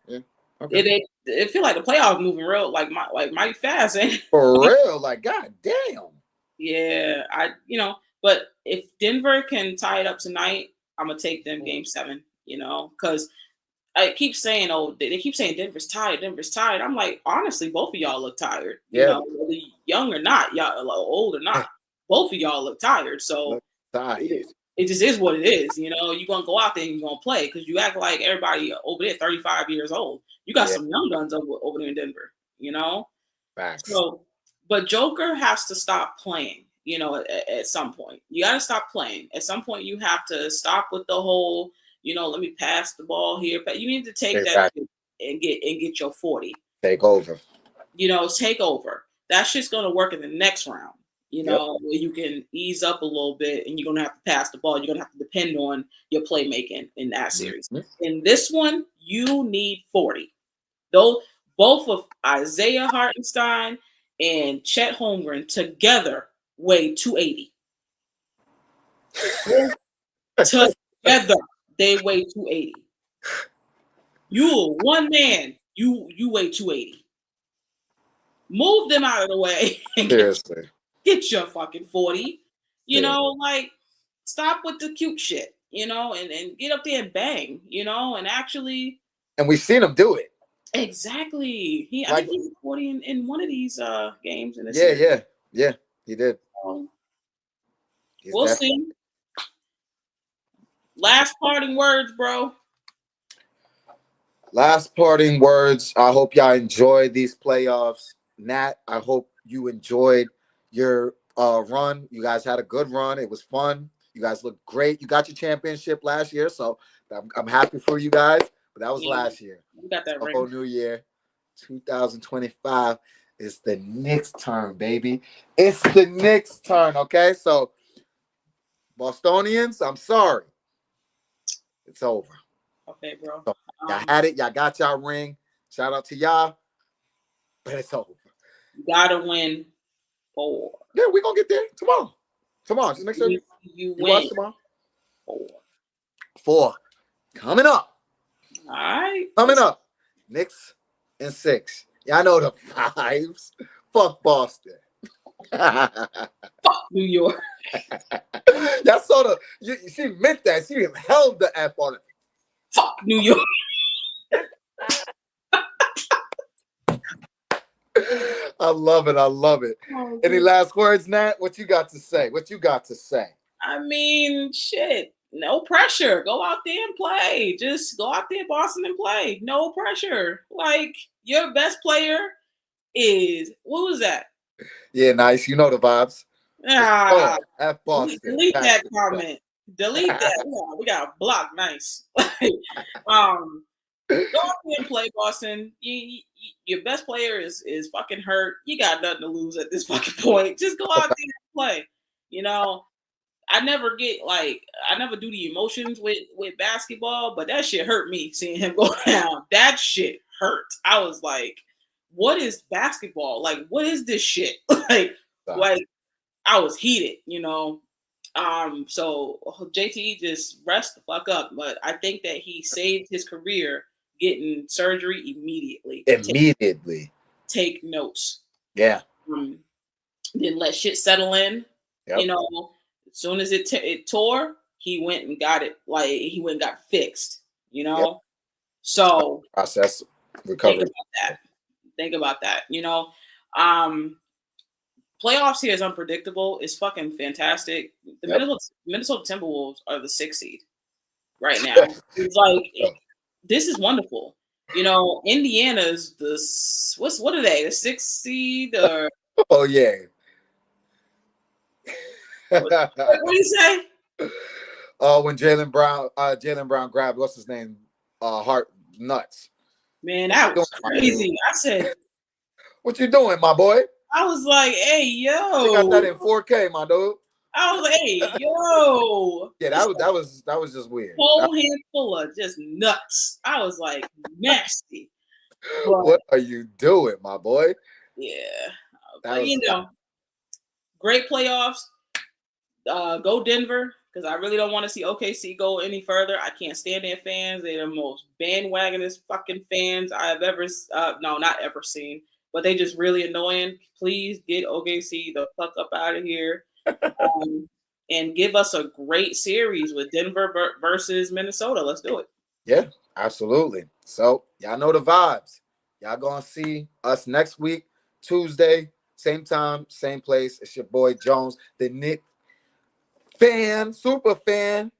yeah. Okay. It feel like the playoffs moving real like mighty fast, eh? For real, like god damn. Yeah, but if Denver can tie it up tonight, I'm gonna take them game 7. Because I keep saying, they keep saying Denver's tired. I'm like, honestly, both of y'all look tired. Yeah. Whether young or not, y'all old or not, both of y'all look tired. So it just is what it is. You're gonna go out there and you're gonna play because you act like everybody over there 35 years old. You got some young guns over there in Denver. Facts. So, but Joker has to stop playing. At some point, you got to stop playing. At some point, you have to stop with the whole. Let me pass the ball here. But you need to take that and get your 40. Take over. Take over. That shit's gonna work in the next round. Where you can ease up a little bit and you're going to have to pass the ball. You're going to have to depend on your playmaking in that series. Mm-hmm. In this one, you need 40. Though both of Isaiah Hartenstein and Chet Holmgren together weigh 280. Together, they weigh 280. You one man, you weigh 280. Move them out of the way. Seriously. Get your fucking 40, stop with the cute shit, and get up there and bang, and actually. And we've seen him do it. Exactly. I think he was 40 in one of these games. In the yeah, he did. We'll see. Last parting words, bro. Last parting words. I hope y'all enjoyed these playoffs. Nat, I hope you enjoyed your run. You guys had a good run. It was fun. You guys looked great. You got your championship last year, so I'm happy for you guys. But that was last year. You got that A ring. whole new year. 2025 is the Knicks' turn, baby. It's the Knicks' turn, okay? So, Bostonians, I'm sorry. It's over. Okay, bro. So, y'all had it. Y'all got y'all ring. Shout out to y'all. But it's over. You gotta win 4. Yeah, we're going to get there tomorrow. Tomorrow. Just make sure you watch win tomorrow. 4. 4. Coming up. All right. Coming up. Knicks and 6. Y'all know the vibes. Fuck Boston. Fuck New York. Y'all saw she meant that. She held the F on it. Fuck New York. I love it. I love it. Oh, Any last words, Nat? What you got to say? What you got to say? I mean, shit. No pressure. Go out there and play. Just go out there, Boston, and play. No pressure. Like, your best player is, what was that? Yeah, nice. You know the vibes. Ah, F Boston. delete that comment. Delete that. We got blocked. Nice. Go out there and play, Boston. Your best player is fucking hurt. You got nothing to lose at this fucking point. Just go out there and play. You know, I never do the emotions with basketball, but that shit hurt me seeing him go down. That shit hurt. I was like, what is basketball? Like, what is this shit? like I was heated, you know. So JT just rest the fuck up. But I think that he saved his career getting surgery immediately. Take notes. Yeah. Didn't let shit settle in. Yep. You know, as soon as it tore, he went and got it. Like, he went and got fixed. You know, yep. So process recovery. Think about that. You know, playoffs here is unpredictable. It's fucking fantastic. The Minnesota Timberwolves are the 6th seed right now. It's like this is wonderful. You know, Indiana's what are they? The 6th seed or oh yeah. what do you say? When Jaylen Brown grabbed what's his name? Heart nuts. Man, that was crazy. I said, "What you doing, my boy?" I was like, "Hey, yo!" They got that in 4K, my dude. I was like, "Hey, yo!" Yeah, that was just weird. Whole handful of just nuts. I was like, nasty. But, what are you doing, my boy? Yeah, but you know, great playoffs. Go Denver, because I really don't want to see OKC go any further. I can't stand their fans. They're the most bandwagonist fucking fans I have ever, not ever seen. But they just really annoying. Please get OKC the fuck up out of here. And give us a great series with Denver versus Minnesota. Let's do it. Yeah, absolutely. So y'all know the vibes. Y'all gonna see us next week, Tuesday, same time, same place. It's your boy Jones, the Knicks fan, super fan,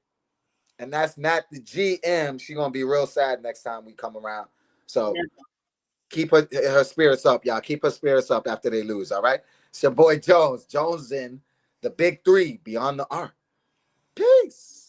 and that's not the GM. She's gonna be real sad next time we come around. So keep her spirits up, y'all. Keep her spirits up after they lose. All right. It's your boy Jones. Jones in the Big 3 Beyond the Arc. Peace.